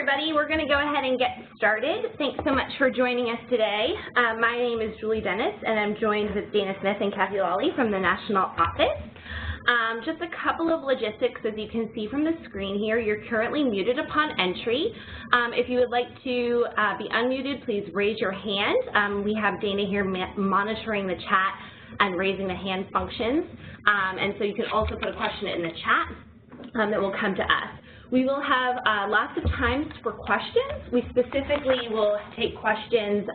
everybody. We're going to go ahead and get started. Thanks so much for joining us today. My name is Julie Dennis, and I'm joined with Dana Smith and Kathy Lawley from the National Office. Just a couple of logistics. As you can see from the screen here, you're currently muted upon entry. If you would like to be unmuted, please raise your hand. We have Dana here monitoring the chat and raising the hand functions. And so you can also put a question in the chat that will come to us. We will have lots of times for questions. We specifically will take questions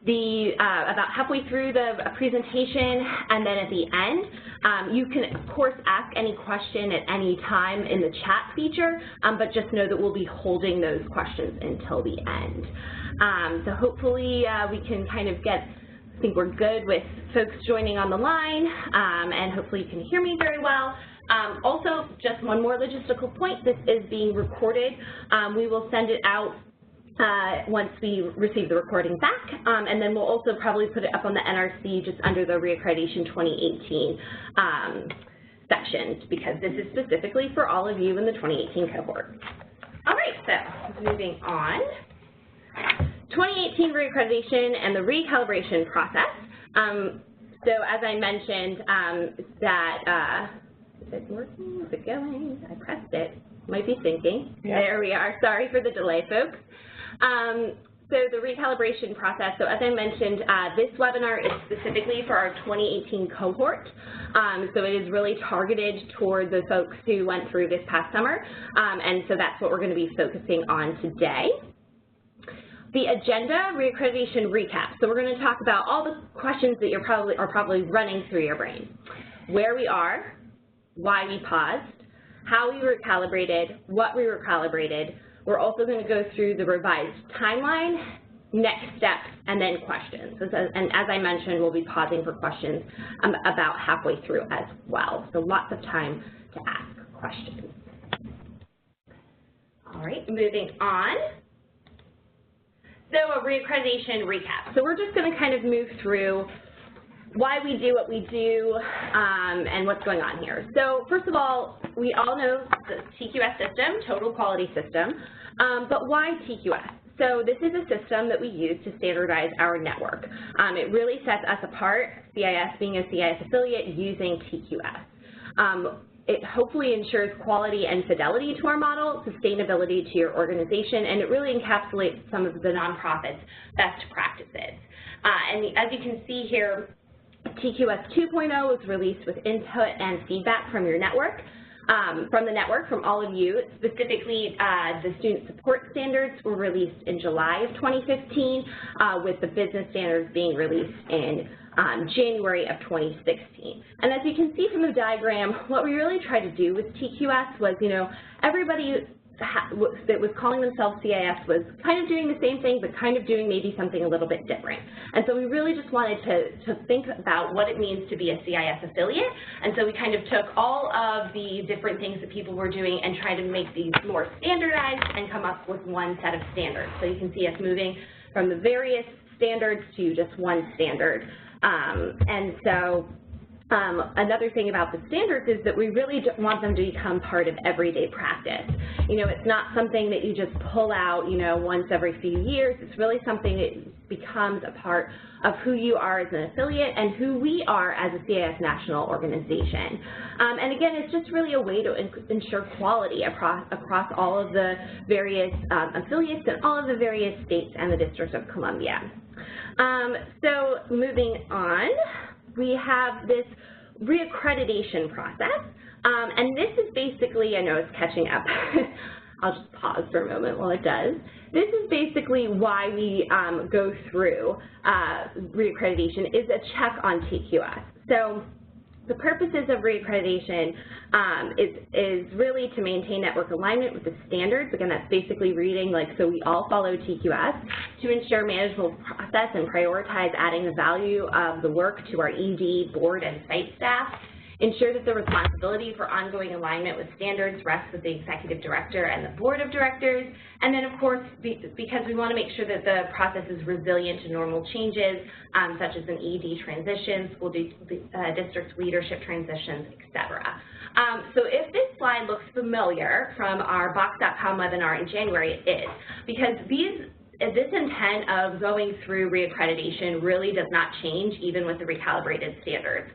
about halfway through the presentation and then at the end. You can, of course, ask any question at any time in the chat feature, but just know that we'll be holding those questions until the end. So hopefully we can kind of get, I think we're good with folks joining on the line, and hopefully you can hear me very well. Also, just one more logistical point, this is being recorded. We will send it out once we receive the recording back, and then we'll also probably put it up on the NRC just under the Reaccreditation 2018 section, because this is specifically for all of you in the 2018 cohort. All right, so moving on. 2018 reaccreditation and the recalibration process. So as I mentioned, is it working? Is it going? I pressed it. Might be syncing. Yep. There we are. Sorry for the delay, folks. So the recalibration process, so as I mentioned, this webinar is specifically for our 2018 cohort. So it is really targeted toward the folks who went through this past summer. And so that's what we're going to be focusing on today. The agenda, reaccreditation recap. So we're going to talk about all the questions that are probably running through your brain. Where we are, why we paused, how we recalibrated, what we recalibrated. We're also going to go through the revised timeline, next steps, and then questions. And as I mentioned, we'll be pausing for questions about halfway through as well. So lots of time to ask questions. All right, moving on. So a reaccreditation recap. So we're just going to kind of move through why we do what we do and what's going on here. So first of all, we all know the TQS system, Total Quality System, but why TQS? So this is a system that we use to standardize our network. It really sets us apart, CIS being a CIS affiliate, using TQS. It hopefully ensures quality and fidelity to our model, sustainability to your organization, and it really encapsulates some of the nonprofit's best practices. And as you can see here, TQS 2.0 was released with input and feedback from your network, from all of you. Specifically, the student support standards were released in July of 2015, with the business standards being released in January of 2016. And as you can see from the diagram, what we really tried to do with TQS was, everybody that was calling themselves CIS was kind of doing the same thing, but kind of doing maybe something a little bit different. And so we really just wanted to think about what it means to be a CIS affiliate. And so we kind of took all of the different things that people were doing and tried to make these more standardized and come up with one set of standards. So you can see us moving from the various standards to just one standard. And so another thing about the standards is that we really want them to become part of everyday practice. It's not something that you just pull out, once every few years. It's really something that becomes a part of who you are as an affiliate and who we are as a CIS national organization. And again, it's just really a way to ensure quality across all of the various affiliates in all of the various states and the District of Columbia. So moving on, we have this reaccreditation process, and this is basically, I know it's catching up, I'll just pause for a moment while it does. This is basically why we go through reaccreditation, is a check on TQS. So the purposes of reaccreditation is really to maintain network alignment with the standards. Again, that's basically reading so we all follow TQS, to ensure manageable process and prioritize adding the value of the work to our ED, board, and site staff. ensure that the responsibility for ongoing alignment with standards rests with the executive director and the board of directors, and then of course, because we want to make sure that the process is resilient to normal changes, such as an ED transition, school district leadership transitions, etc. So if this slide looks familiar from our Box.com webinar in January, it is, because this intent of going through reaccreditation really does not change even with the recalibrated standards.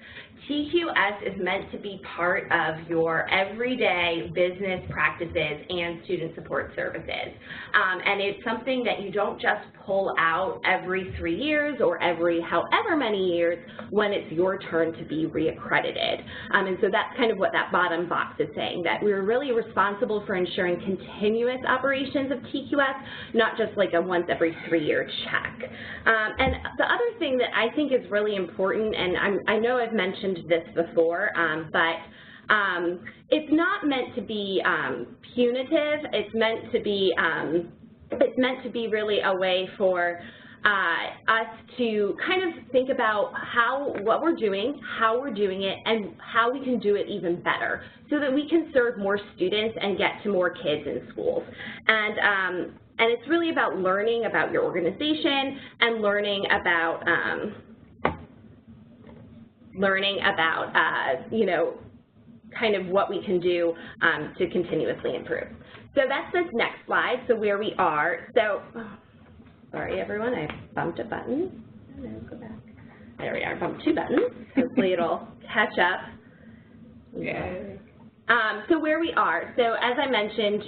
TQS is meant to be part of your everyday business practices and student support services. And it's something that you don't just pull out every 3 years or every however many years when it's your turn to be reaccredited. And so that's kind of what that bottom box is saying, that we're really responsible for ensuring continuous operations of TQS, not just like a once every 3-year check. And the other thing that I think is really important, and I know I've mentioned this before, but it's not meant to be punitive. It's meant to be really a way for us to kind of think about what we're doing, how we're doing it, and how we can do it even better, so that we can serve more students and get to more kids in schools. And it's really about learning about your organization and learning about you know, kind of what we can do to continuously improve. So that's this next slide, so where we are. So, sorry everyone, I bumped a button. No, go back. There we are, bumped 2 buttons. Hopefully it'll catch up. Yeah. So where we are, so as I mentioned,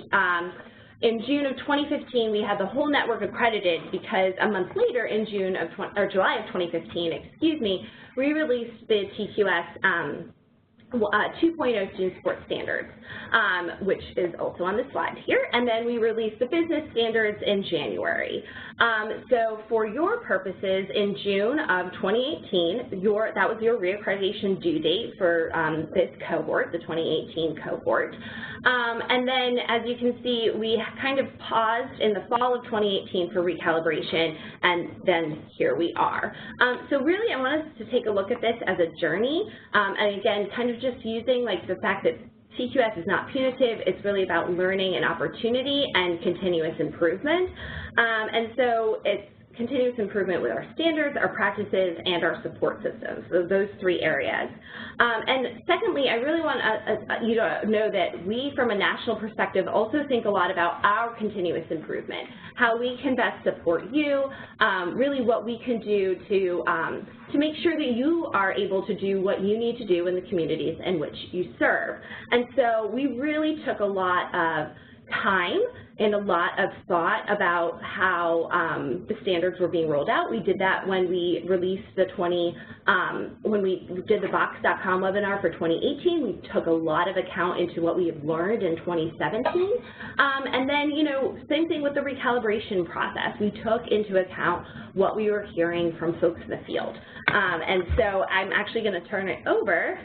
in June of 2015, we had the whole network accredited because a month later, in July of 2015, excuse me, we released the TQS 2.0 student support standards, which is also on the slide here, and then we released the business standards in January. So for your purposes, in June of 2018, that was your reaccreditation due date for this cohort, the 2018 cohort. And then, as you can see, we kind of paused in the fall of 2018 for recalibration, and then here we are. So really, I want us to take a look at this as a journey, and again, kind of just using like the fact that TQS is not punitive, it's really about learning and opportunity and continuous improvement. And so it's continuous improvement with our standards, our practices, and our support systems, so those 3 areas. And secondly, I really want you to know that we, from a national perspective, also think a lot about our continuous improvement, how we can best support you, really what we can do to make sure that you are able to do what you need to do in the communities in which you serve. And so we really took a lot of time and a lot of thought about how the standards were being rolled out. We did that when we released the when we did the Box.com webinar for 2018. We took a lot of account into what we have learned in 2017. And then, you know, same thing with the recalibration process. We took into account what we were hearing from folks in the field. And so I'm actually going to turn it over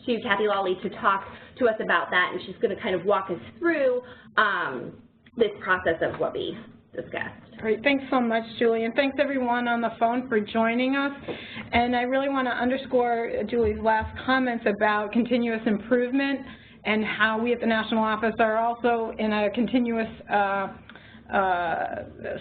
to Kathy Lawley to talk to us about that, and she's going to kind of walk us through this process of what we discussed. Great, thanks so much, Julie, and thanks everyone on the phone for joining us. And I really want to underscore Julie's last comments about continuous improvement and how we at the national office are also in a continuous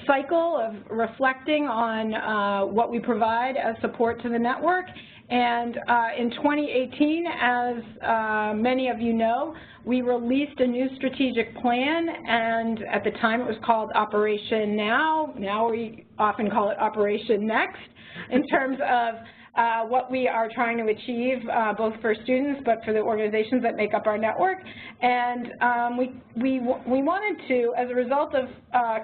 cycle of reflecting on what we provide as support to the network. And in 2018, as many of you know, we released a new strategic plan, and at the time it was called Operation Now. Now we often call it Operation Next, in terms of what we are trying to achieve, both for students but for the organizations that make up our network. And we wanted to, as a result of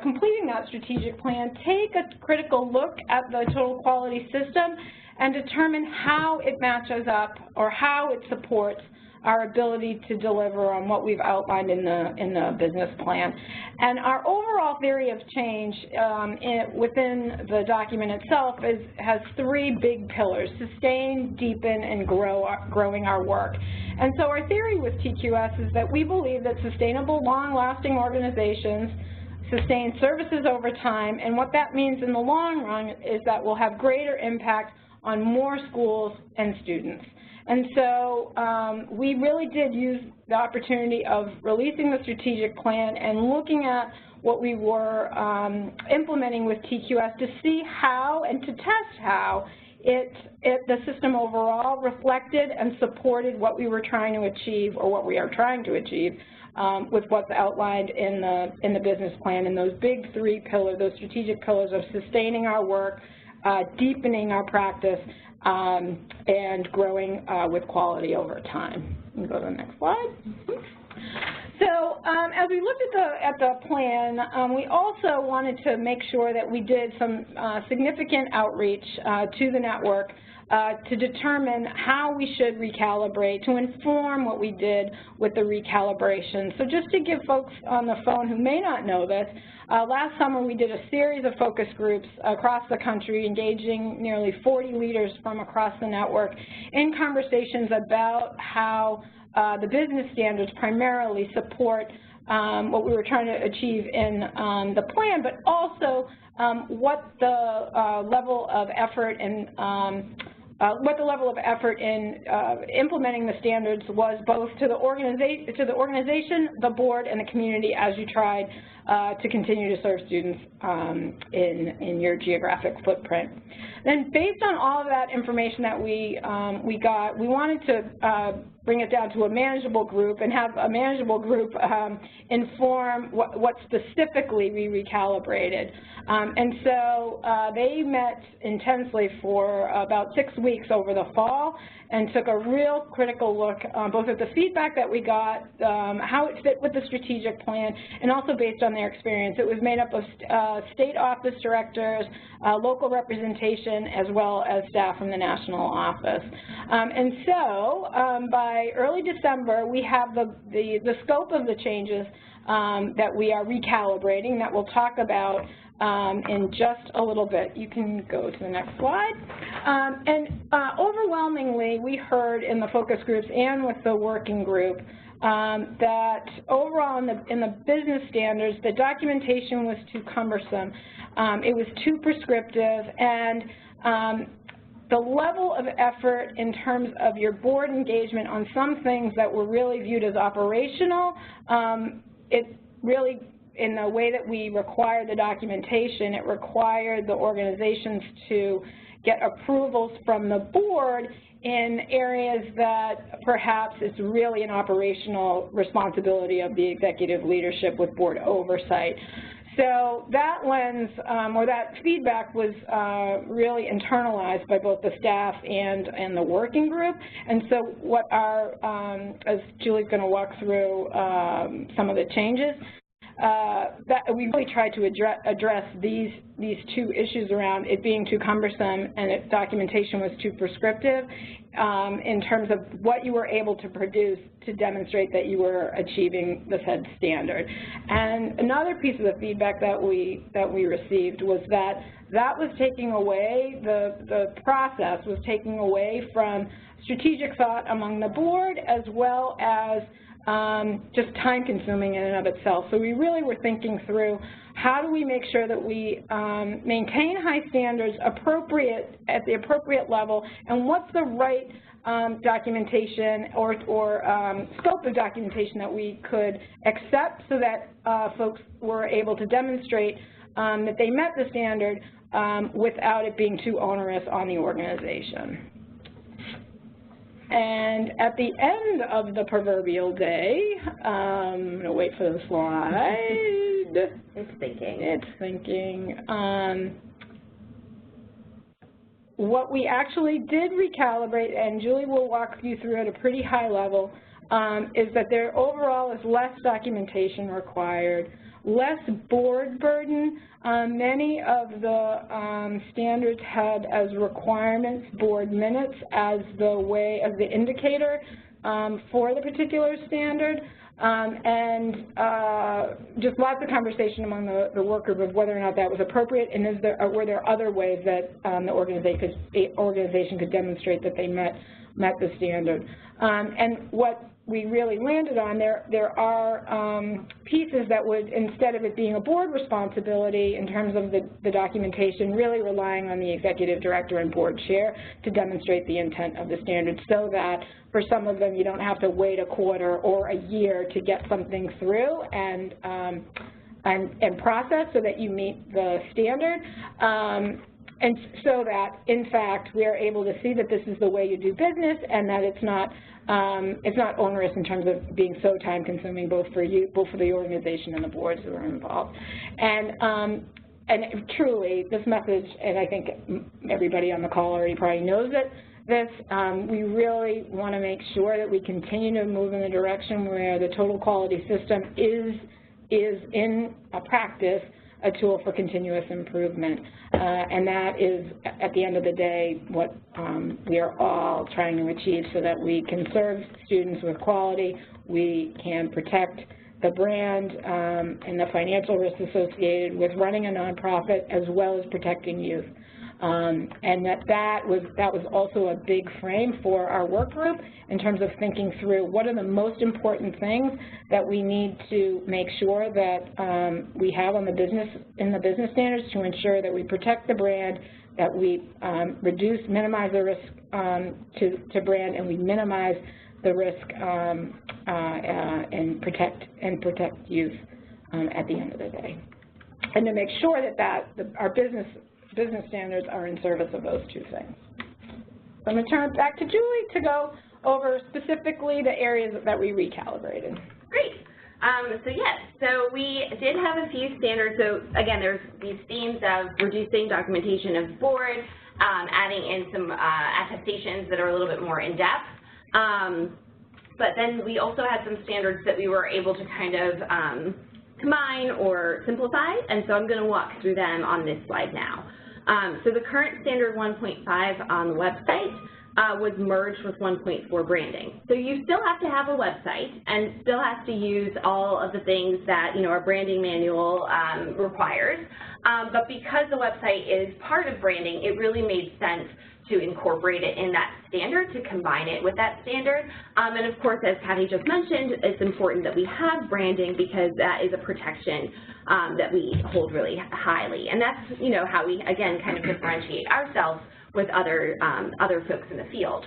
completing that strategic plan, take a critical look at the total quality system and determine how it matches up or how it supports our ability to deliver on what we've outlined in the business plan. And our overall theory of change within the document itself has 3 big pillars: sustain, deepen, and growing our work. And so our theory with TQS is that we believe that sustainable, long-lasting organizations sustain services over time, and what that means in the long run is that we'll have greater impact on more schools and students. And so we really did use the opportunity of releasing the strategic plan and looking at what we were implementing with TQS to see how and to test how the system overall reflected and supported what we were trying to achieve, or what we are trying to achieve, with what's outlined in the business plan, and those big three pillars, those strategic pillars of sustaining our work, deepening our practice, and growing with quality over time. You can go to the next slide. So as we looked at the plan, we also wanted to make sure that we did some significant outreach to the network to determine how we should recalibrate, to inform what we did with the recalibration. So just to give folks on the phone who may not know this, last summer we did a series of focus groups across the country, engaging nearly 40 leaders from across the network in conversations about how the business standards primarily support what we were trying to achieve in the plan, but also what the level of effort and implementing the standards was, both to the organization, the board, and the community, as you tried to continue to serve students in your geographic footprint. Then, based on all of that information that we got, we wanted to bring it down to a manageable group and have a manageable group inform what specifically we recalibrated. And so they met intensely for about 6 weeks over the fall and took a real critical look both at the feedback that we got, how it fit with the strategic plan, and also based on their experience. It was made up of state office directors, local representation, as well as staff from the national office. And so by early December, we have the scope of the changes that we are recalibrating that we'll talk about in just a little bit. You can go to the next slide. Overwhelmingly, we heard in the focus groups and with the working group that overall in the business standards, the documentation was too cumbersome. It was too prescriptive, and the level of effort in terms of your board engagement on some things that were really viewed as operational, it really, in the way that we required the documentation, it required the organizations to get approvals from the board in areas that perhaps it's really an operational responsibility of the executive leadership with board oversight. So that lens, or that feedback, was really internalized by both the staff and the working group. And so what as Julie's going to walk through some of the changes, that we really tried to address these two issues around it being too cumbersome and its documentation was too prescriptive in terms of what you were able to produce to demonstrate that you were achieving the said standard. And another piece of the feedback that we received was that was taking away, the process was taking away from strategic thought among the board, as well as just time-consuming in and of itself. So we really were thinking through, how do we make sure that we maintain high standards at the appropriate level, and what's the right documentation or scope of documentation that we could accept so that folks were able to demonstrate that they met the standard without it being too onerous on the organization. And at the end of the proverbial day, I'm going to wait for the slide. It's thinking. It's thinking. What we actually did recalibrate, and Julie will walk you through at a pretty high level, is that there overall is less documentation required, less board burden. Many of the standards had as requirements board minutes as the indicator for the particular standard, and just lots of conversation among the work group of whether or not that was appropriate, and were there other ways that the organization could demonstrate that they met the standard. And what we really landed on, there are pieces that would, instead of it being a board responsibility in terms of the documentation, really relying on the executive director and board chair to demonstrate the intent of the standards, so that for some of them you don't have to wait a quarter or a year to get something through and process so that you meet the standard. And so that, in fact, we are able to see that this is the way you do business, and that it's not onerous in terms of being so time-consuming, both for you, both for the organization and the boards who are involved. And truly, this message, and I think everybody on the call already probably knows it, we really want to make sure that we continue to move in the direction where the total quality system is in a practice a tool for continuous improvement, and that is, at the end of the day, what we are all trying to achieve, so that we can serve students with quality, we can protect the brand and the financial risks associated with running a nonprofit, as well as protecting youth. And that was also a big frame for our work group in terms of thinking through what are the most important things that we need to make sure that we have on the business standards to ensure that we protect the brand, that we minimize the risk to brand, and we minimize the risk and protect youth at the end of the day, and to make sure that our business standards are in service of those two things. So I'm going to turn it back to Julie to go over specifically the areas that we recalibrated. Great. So we did have a few standards. So again, there's these themes of reducing documentation of board, adding in some attestations that are a little bit more in-depth. But then we also had some standards that we were able to kind of combine or simplify, and so I'm going to walk through them on this slide now. So the current standard 1.5 on the website was merged with 1.4 branding. So you still have to have a website and still have to use all of the things that our branding manual requires. But because the website is part of branding, it really made sense to incorporate it in that standard, to combine it with that standard. And of course, as Patty just mentioned, it's important that we have branding because that is a protection that we hold really highly. And that's, how we, again, kind of differentiate ourselves with other folks in the field.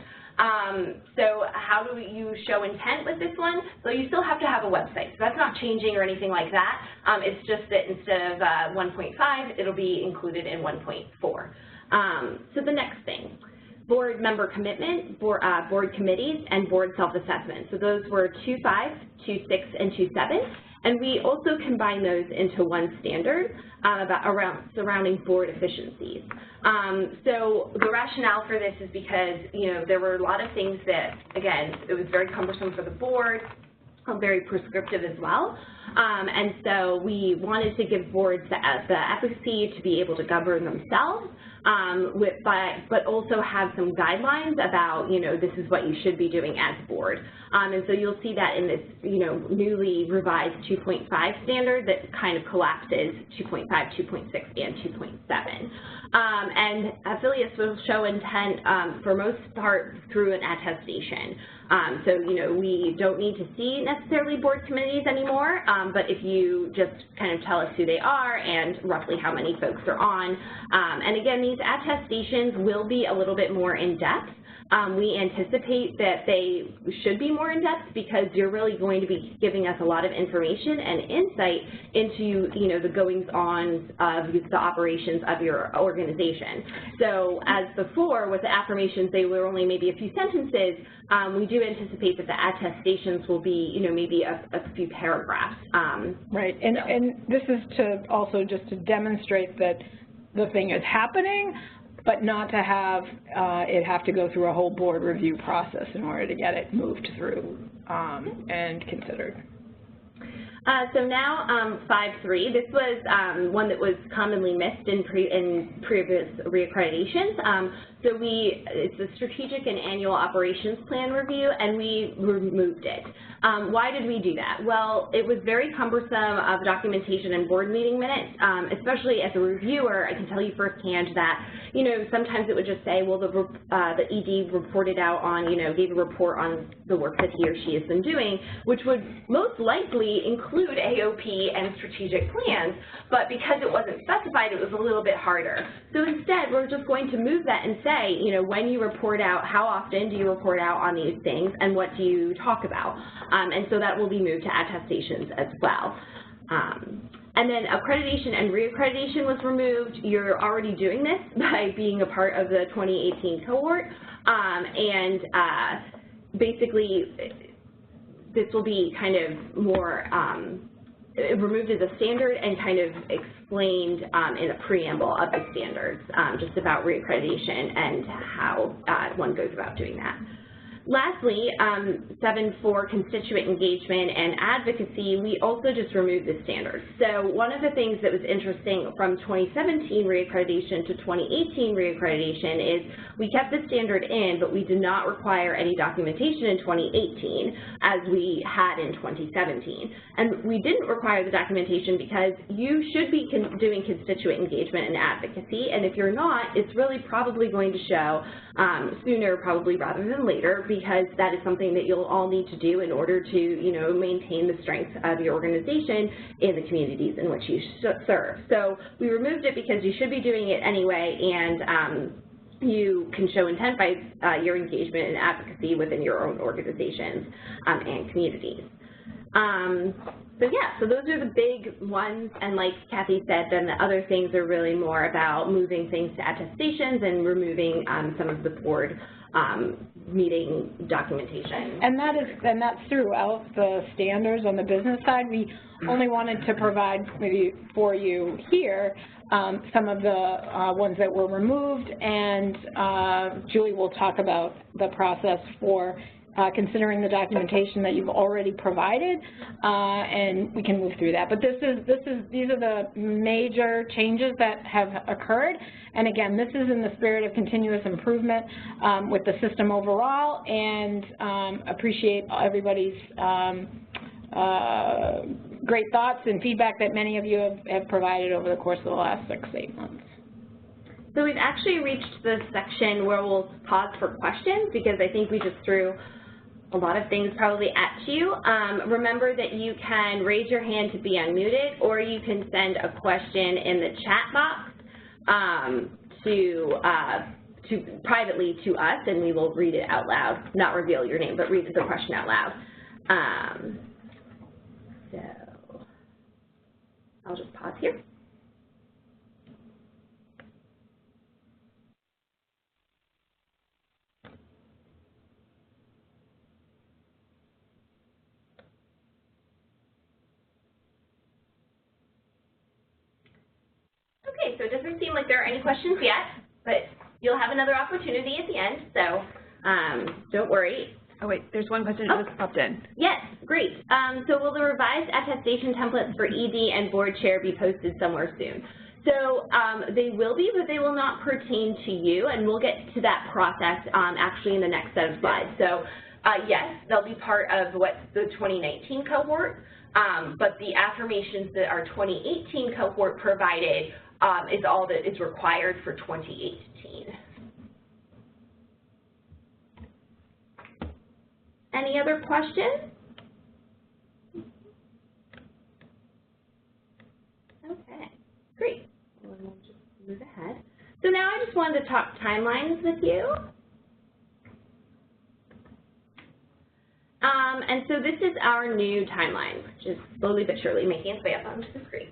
So how do you show intent with this one? So you still have to have a website. So that's not changing or anything like that. It's just that instead of 1.5, it'll be included in 1.4. So the next thing, board member commitment, board committees, and board self-assessment. So those were 2.5, 2.6, and 2.7. And we also combined those into one standard surrounding board efficiencies. So the rationale for this is because, there were a lot of things that, again, it was very cumbersome for the board, very prescriptive as well. And so we wanted to give boards the efficacy to be able to govern themselves, but also have some guidelines about, this is what you should be doing as a board. And so you'll see that in this, newly revised 2.5 standard that kind of collapses 2.5, 2.6, and 2.7. And affiliates will show intent for most part through an attestation. So, we don't need to see necessarily board committees anymore, but if you just kind of tell us who they are and roughly how many folks are on. And again, these attestations will be a little bit more in-depth. We anticipate that they should be more in-depth because you're really going to be giving us a lot of information and insight into, the goings-on of the operations of your organization. So as before, with the affirmations, they were only maybe a few sentences. We do anticipate that the attestations will be, maybe a few paragraphs. Right, and this is just to demonstrate that the thing is happening, but not to have it have to go through a whole board review process in order to get it moved through and considered. So now 5.3, this was one that was commonly missed in previous reaccreditations. So it's a strategic and annual operations plan review, and we removed it. Why did we do that? Well, it was very cumbersome of documentation and board meeting minutes, especially as a reviewer. I can tell you firsthand that, sometimes it would just say, well, the ED reported out on, gave a report on the work that he or she has been doing, which would most likely include AOP and strategic plans, but because it wasn't specified, it was a little bit harder. So instead, we're just going to move that and say, when you report out, how often do you report out on these things, and what do you talk about? And so that will be moved to attestations as well. And then accreditation and reaccreditation was removed. You're already doing this by being a part of the 2018 cohort, and basically this will be kind of more removed as a standard and kind of explained in a preamble of the standards, just about reaccreditation and how one goes about doing that. Lastly, 7.4, constituent engagement and advocacy, we also just removed the standards. So one of the things that was interesting from 2017 reaccreditation to 2018 reaccreditation is we kept the standard in, but we did not require any documentation in 2018 as we had in 2017. And we didn't require the documentation because you should be doing constituent engagement and advocacy, and if you're not, it's really probably going to show sooner probably rather than later, because that is something that you'll all need to do in order to, maintain the strength of your organization in the communities in which you serve. So we removed it because you should be doing it anyway, and you can show intent by your engagement and advocacy within your own organizations and communities. So yeah, so those are the big ones, and like Kathy said, then the other things are really more about moving things to attestations and removing some of the board meeting documentation. And that's throughout the standards on the business side. We only wanted to provide for you here some of the ones that were removed, and Julie will talk about the process for considering the documentation that you've already provided, and we can move through that. But these are the major changes that have occurred, and again, this is in the spirit of continuous improvement with the system overall, and appreciate everybody's great thoughts and feedback that many of you have provided over the course of the last 6 to 8 months. So we've actually reached the section where we'll pause for questions, because I think we just threw a lot of things probably at you. Remember that you can raise your hand to be unmuted, or you can send a question in the chat box privately to us, and we will read it out loud. Not reveal your name, but read the question out loud. So I'll just pause here. Okay, so it doesn't seem like there are any questions yet, but you'll have another opportunity at the end, so don't worry. Oh wait, there's one question that just popped in. Yes, great. So will the revised attestation templates for ED and board chair be posted somewhere soon? So they will be, but they will not pertain to you, and we'll get to that process actually in the next set of slides. So yes, they'll be part of what the 2019 cohort, but the affirmations that our 2018 cohort provided is all that is required for 2018. Any other questions? Okay, great. Well, we'll just move ahead. So now I just wanted to talk timelines with you. And so this is our new timeline, which is slowly but surely making its way up onto the screen.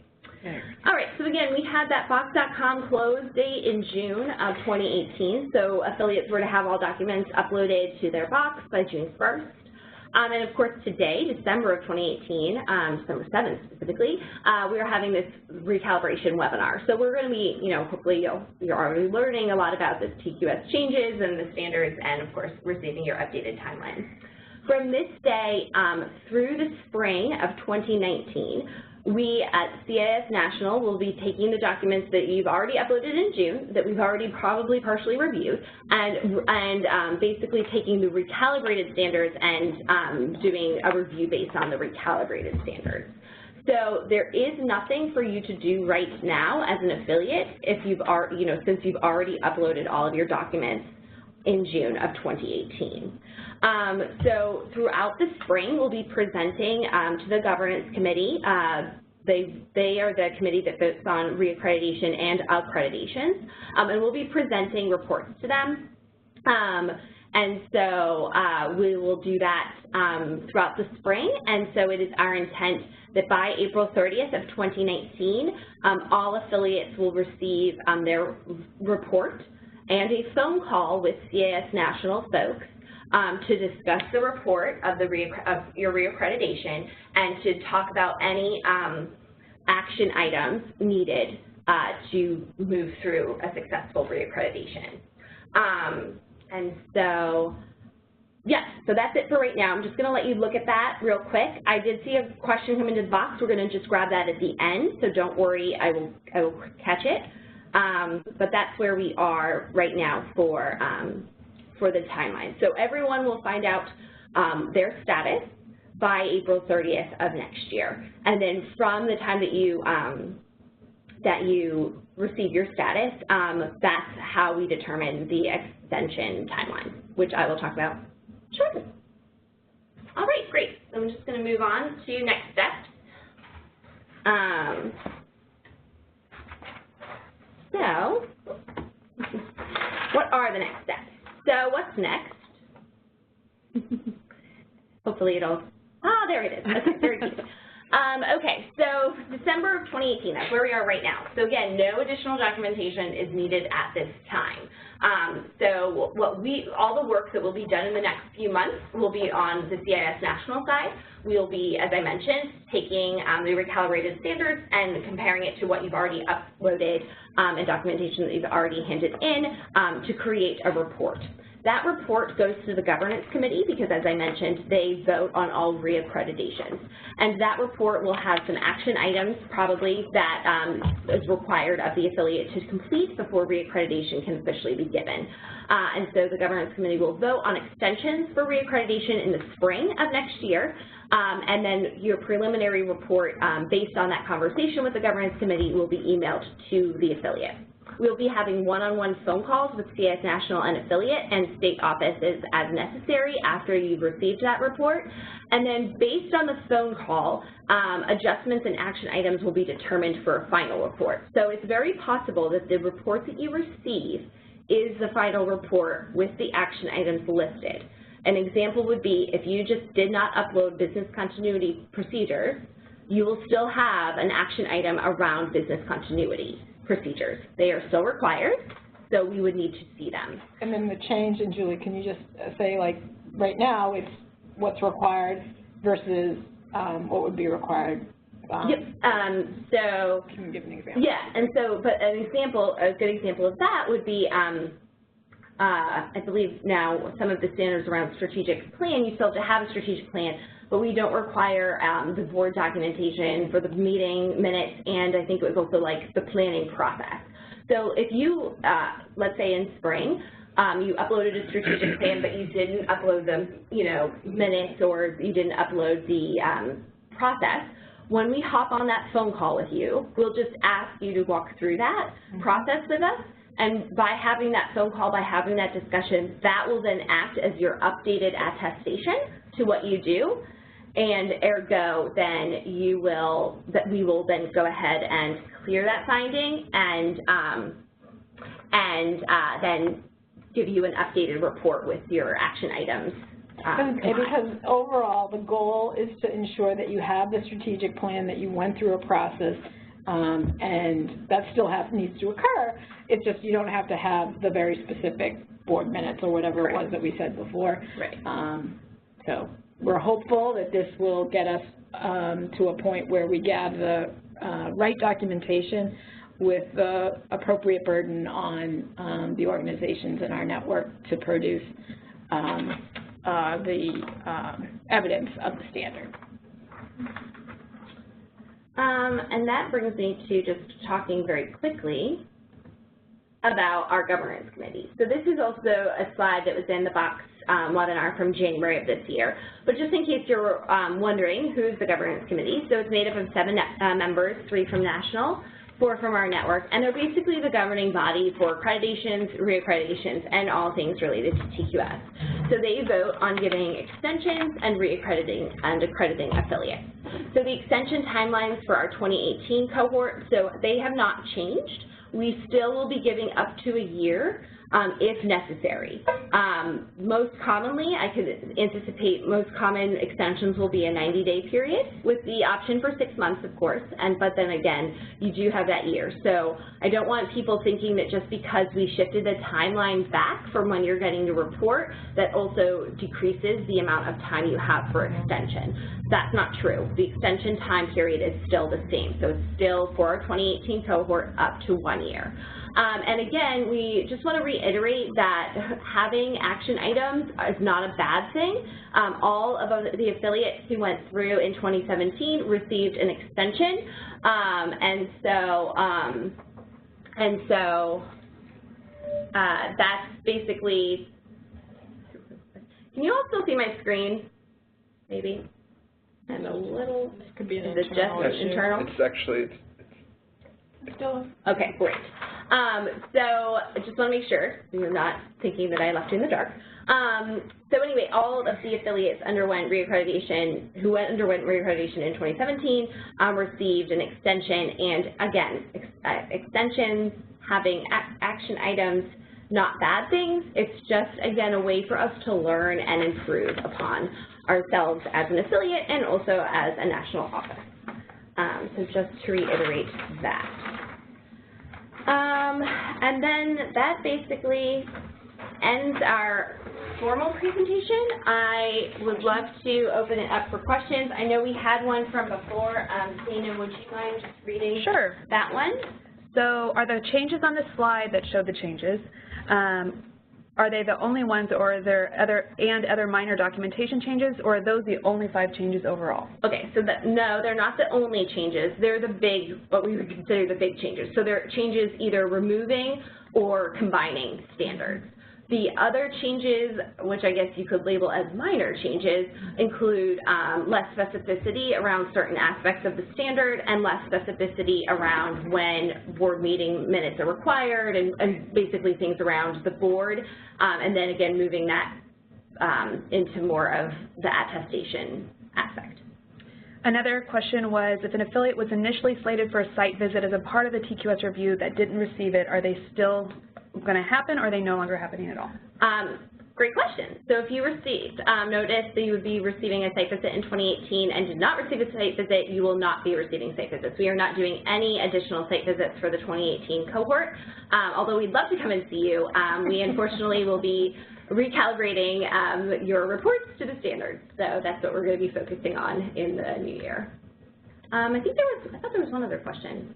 All right, so again, we had that Box.com close date in June of 2018, so affiliates were to have all documents uploaded to their Box by June 1st. And of course today, December of 2018, December 7th specifically, we are having this recalibration webinar. So we're going to be, hopefully you're already learning a lot about this TQS changes and the standards, and of course receiving your updated timeline. from this day through the spring of 2019, we at CIS National will be taking the documents that you've already uploaded in June, that we've already probably partially reviewed, and basically taking the recalibrated standards and doing a review based on the recalibrated standards. So there is nothing for you to do right now as an affiliate if you've already, since you've already uploaded all of your documents in June of 2018. So throughout the spring, we'll be presenting to the governance committee. They are the committee that votes on reaccreditation and accreditations, and we'll be presenting reports to them. And so we will do that throughout the spring, and so it is our intent that by April 30th of 2019, all affiliates will receive their report and a phone call with CIS National folks to discuss the report of your reaccreditation and to talk about any action items needed to move through a successful reaccreditation. And so, yes, so that's it for right now. I'm just going to let you look at that real quick. I did see a question come into the box. We're going to just grab that at the end, so don't worry, I will catch it. But that's where we are right now for the timeline. So everyone will find out their status by April 30th of next year. And then from the time that you receive your status, that's how we determine the extension timeline, which I will talk about shortly. All right, great. So I'm just going to move on to next steps. So, what are the next steps? So, what's next? Hopefully it'll, there it is. Okay, very cute. Okay, so December of 2018, that's where we are right now. So again, no additional documentation is needed at this time. So all the work that will be done in the next few months will be on the CIS National side. We'll be, as I mentioned, taking the recalibrated standards and comparing it to what you've already uploaded and documentation that you've already handed in to create a report. That report goes to the governance committee because, as I mentioned, they vote on all reaccreditations. And that report will have some action items probably that is required of the affiliate to complete before reaccreditation can officially be given. And so the governance committee will vote on extensions for reaccreditation in the spring of next year. And then your preliminary report based on that conversation with the governance committee will be emailed to the affiliate. We'll be having one-on-one phone calls with CIS National and affiliate and state offices as necessary after you've received that report. And then based on the phone call, adjustments and action items will be determined for a final report. So it's very possible that the report that you receive is the final report with the action items listed. An example would be if you just did not upload business continuity procedures, you will still have an action item around business continuity procedures. They are still required, so we would need to see them. And then the change, and Julie, can you just say, like, right now it's what's required versus what would be required? Yep. So can you give an example? Yeah, and so, but a good example of that would be, I believe now some of the standards around strategic plan, you still have to have a strategic plan, but we don't require the board documentation for the meeting minutes, and I think it was also like the planning process. So if you, let's say in spring, you uploaded a strategic plan, but you didn't upload the, minutes, or you didn't upload the process, when we hop on that phone call with you, we'll just ask you to walk through that process with us. And by having that phone call, by having that discussion, that will then act as your updated attestation to what you do. And ergo, then we will then go ahead and clear that finding and then give you an updated report with your action items. Because overall, the goal is to ensure that you have the strategic plan, that you went through a process, and that still needs to occur. It's just you don't have to have the very specific board minutes or whatever it was that we said before. Right. So we're hopeful that this will get us to a point where we gather the right documentation with the appropriate burden on the organizations in our network to produce evidence of the standard. And that brings me to just talking very quickly about our governance committee. So this is also a slide that was in the box webinar from January of this year. But just in case you're wondering, who's the governance committee? So it's made up of 7 members, 3 from national, 4 from our network, and they're basically the governing body for accreditations, reaccreditations, and all things related to TQS. So they vote on giving extensions and reaccrediting and accrediting affiliates. So the extension timelines for our 2018 cohort, so they have not changed. We still will be giving up to a year if necessary. Most commonly, I could anticipate most common extensions will be a 90-day period with the option for 6 months, of course, but then again, you do have that year. So I don't want people thinking that just because we shifted the timeline back from when you're getting the report, that also decreases the amount of time you have for extension. That's not true. The extension time period is still the same. So it's still for our 2018 cohort up to 1 year. And again, we just want to reiterate that having action items is not a bad thing. All of the affiliates who went through in 2017 received an extension, and so that's basically. Can you all still see my screen? Maybe. And a little. This could be an internal. Internal. It's actually. Still. Okay, great. So I just want to make sure you're not thinking that I left you in the dark. So anyway, all of the affiliates underwent reaccreditation, who underwent reaccreditation in 2017, received an extension, and again, extensions, having action items, not bad things. It's just, again, a way for us to learn and improve upon ourselves as an affiliate and also as a national office. So just to reiterate that. And then that basically ends our formal presentation. I would love to open it up for questions. I know we had one from before. Dana, would you mind just reading that one? So are the changes on this slide that show the changes, are they the only ones, or are there other minor documentation changes, or are those the only 5 changes overall? Okay, so no, they're not the only changes. They're the big, what we would consider the big changes. So they're changes either removing or combining standards. The other changes, which I guess you could label as minor changes, include less specificity around certain aspects of the standard and less specificity around when board meeting minutes are required and basically things around the board, and then again moving that into more of the attestation aspect. Another question was, if an affiliate was initially slated for a site visit as a part of the TQS review that didn't receive it, are they still going to happen, or are they no longer happening at all? Great question. So if you received notice that you would be receiving a site visit in 2018 and did not receive a site visit, you will not be receiving site visits. We are not doing any additional site visits for the 2018 cohort. Although we'd love to come and see you, we unfortunately will be recalibrating your reports to the standards. So that's what we're going to be focusing on in the new year. I thought there was one other question.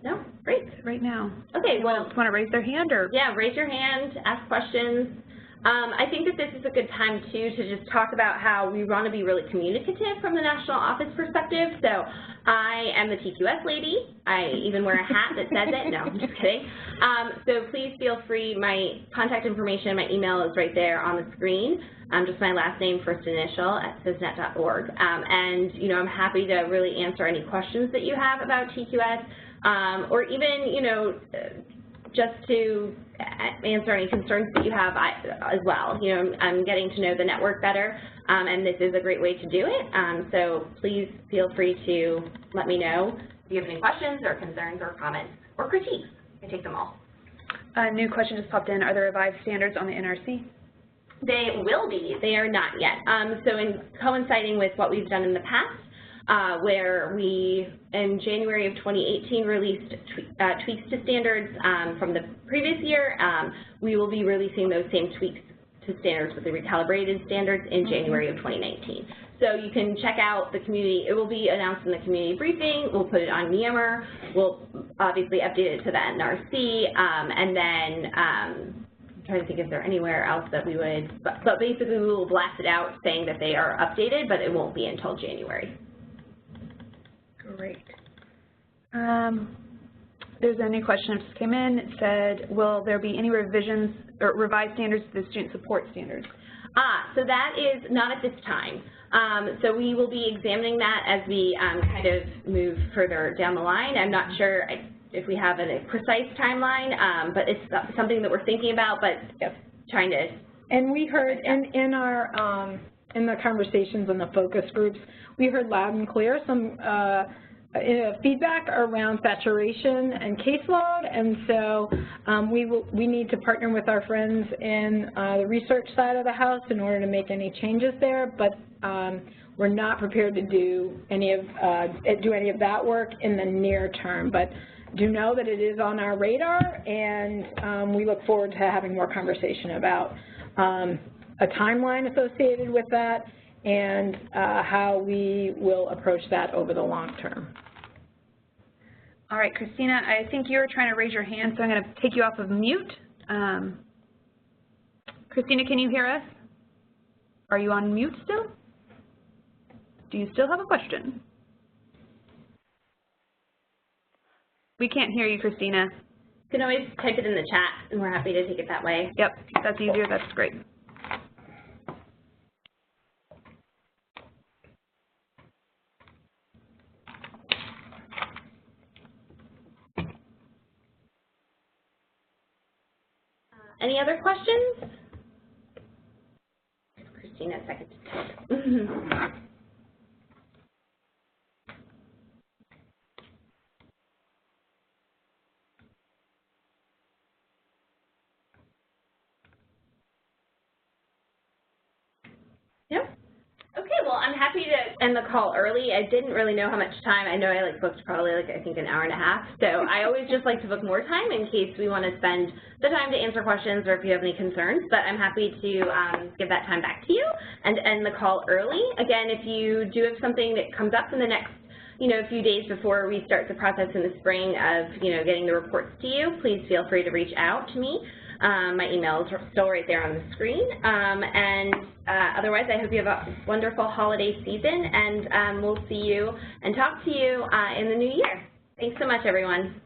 No? Great. Right now. Okay, well. Want to raise their hand, or? Yeah, raise your hand, ask questions. I think that this is a good time, too, to just talk about how we want to be really communicative from the national office perspective. So I am the TQS lady. I even wear a hat that says it. No, I'm just kidding. So please feel free. My contact information, my email is right there on the screen. Just my last name, first initial, @CISNet.org. And, you know, I'm happy to really answer any questions that you have about TQS, or even, you know, just to answer any concerns that you have as well. You know, I'm getting to know the network better, and this is a great way to do it. So please feel free to let me know if you have any questions or concerns or comments or critiques. I take them all. A new question just popped in. Are there revised standards on the NRC? They will be. They are not yet. So in coinciding with what we've done in the past, where we, in January of 2018, released tweaks to standards from the previous year, we will be releasing those same tweaks to standards with the recalibrated standards in January of 2019. So you can check out the community. It will be announced in the community briefing. We'll put it on Yammer. We'll obviously update it to the NRC, and then trying to think if there anywhere else that we would, but basically we will blast it out saying that they are updated, but it won't be until January. Great. There's a new question that just came in. It said, will there be any revisions or revised standards to the student support standards? So that is not at this time. So we will be examining that as we kind of move further down the line. I'm not sure if we have a precise timeline, but it's something that we're thinking about, but trying to. And we heard in our in the conversations and the focus groups, we heard loud and clear some feedback around saturation and caseload, and so we need to partner with our friends in the research side of the house in order to make any changes there, but we're not prepared to do any of that work in the near term. But do know that it is on our radar, and we look forward to having more conversation about a timeline associated with that and how we will approach that over the long term. All right, Christina, I think you were trying to raise your hand, so I'm going to take you off of mute. Christina, can you hear us? Are you on mute still? Do you still have a question? We can't hear you, Christina. You can always type it in the chat, and we're happy to take it that way. Yep, if that's easier, that's great. Any other questions? Christina, a second to talk. Yep. Okay, well, I'm happy to end the call early. I didn't really know how much time. I know I booked probably I think an hour and a half. So I always just like to book more time in case we want to spend the time to answer questions or if you have any concerns. But I'm happy to give that time back to you and end the call early. Again, if you do have something that comes up in the next few days before we start the process in the spring of getting the reports to you, please feel free to reach out to me. My email is still right there on the screen. Otherwise, I hope you have a wonderful holiday season, and we'll see you and talk to you in the new year. Thanks so much, everyone.